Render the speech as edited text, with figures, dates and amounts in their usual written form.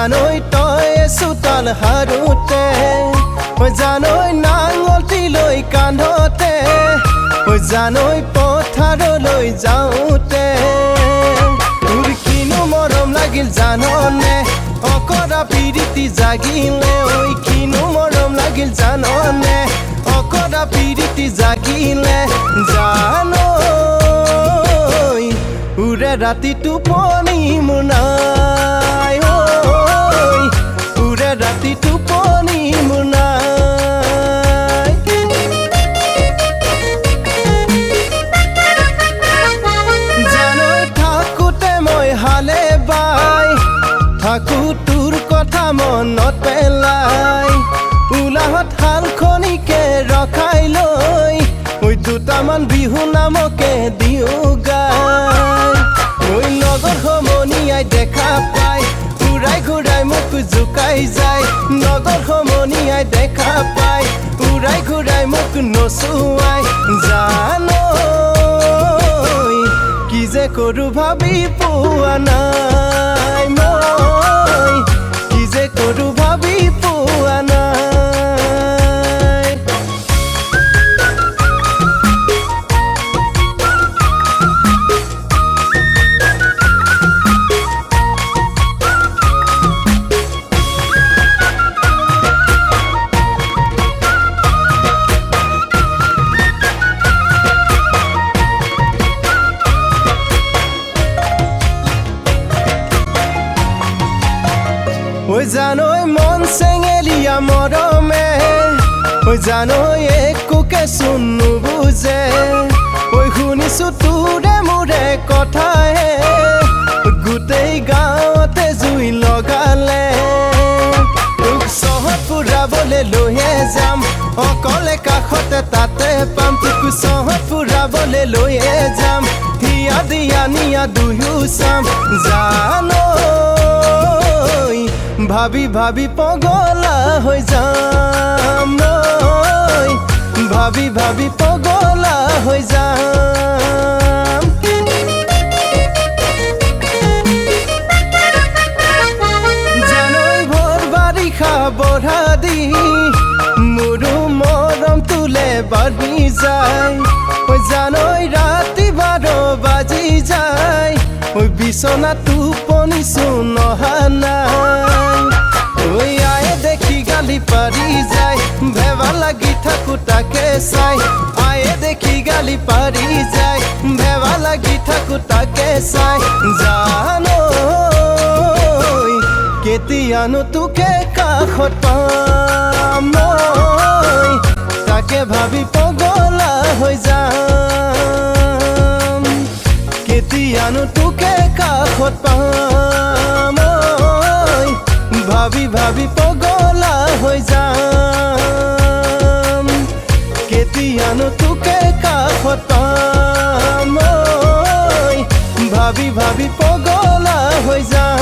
জানৈ তই চোতাল হাৰুতে জানৈ নাঙলটি লৈ কান্ধতে জানৈ পথাৰলৈ যাওঁতে তোৰ কিনো মৰম লাগিল জাননে অকৰা পিৰিতি জাগিলে ঐ কিনো মৰম লাগিল জাননে অকৰা পিৰিতি জাগিলে জানৈ উৰে ৰাতি টোপনি মোৰ নাই ঐ উৰে ৰাতি টোপনি মোৰ নাই জানৈ থাকোঁতে মই হালে বাই থাকো তোৰ কথা মনত পেলাই উলাহত হালখনিকে ৰখাই লৈ ঐ দুটামান বিহু নামকে দিওঁ গাই ঐ লগৰ সমনীয়াই দেখা পাই উৰাই ঘূৰাই মোক জোকাই যায় লগৰ সমনীয়াই দেখা পাই উৰাই ঘূৰাই মোক নচুৱাই জানৈ কি যে কৰো ভাবি পোৱা নাই মই কি যে কৰো ভাবি পোৱা নাই ঐ জানৈ মন চেঙেলীয়া মৰমে ঐ জানৈ একোকে চোন নুবুজে ঐ শুনিছো তোৰে মোৰে কথাহে গোটেই গাঁৱতে জুই লগালে তোক চহৰত ফুৰাবলৈ লৈহে যাম অকলে কাষতে তাতে পাম তোক চহৰত ফুৰাবলৈ লৈহে যাম হিয়া দিয়া নিয়া দুয়ো চাম জানৈ ভাবি ভাবি পগলা হৈ যাম মই ভাবি ভাবি পগলা হৈ যাম জানৈ ভৰ বাৰিষা বঢ়া দি মোৰো মৰম তোলে বাঢ়ি যায় জানৈ ৰাতি 12 বাজি যায় বিচনা টোপনিছো নহা নাই ঐ আয়ে দেখি গালি পাৰি যায় ভেবা লাগি থাকো তাকে চাই আয়ে দেখি গালি পাৰি যায় ভেবা লাগি থাকো তাকে চাই জানৈ কেতিয়ানো তোকে কাষত পাম মই তাকে ভাবি পগলা হৈ যাম কেতিয়ানো তোকে কাষত পাম ভাবি ভাবি পগলা হৈ যাম কেতিয়ানো তোকে কাষত পাম ভাবি ভাবি পগলা হৈ যাম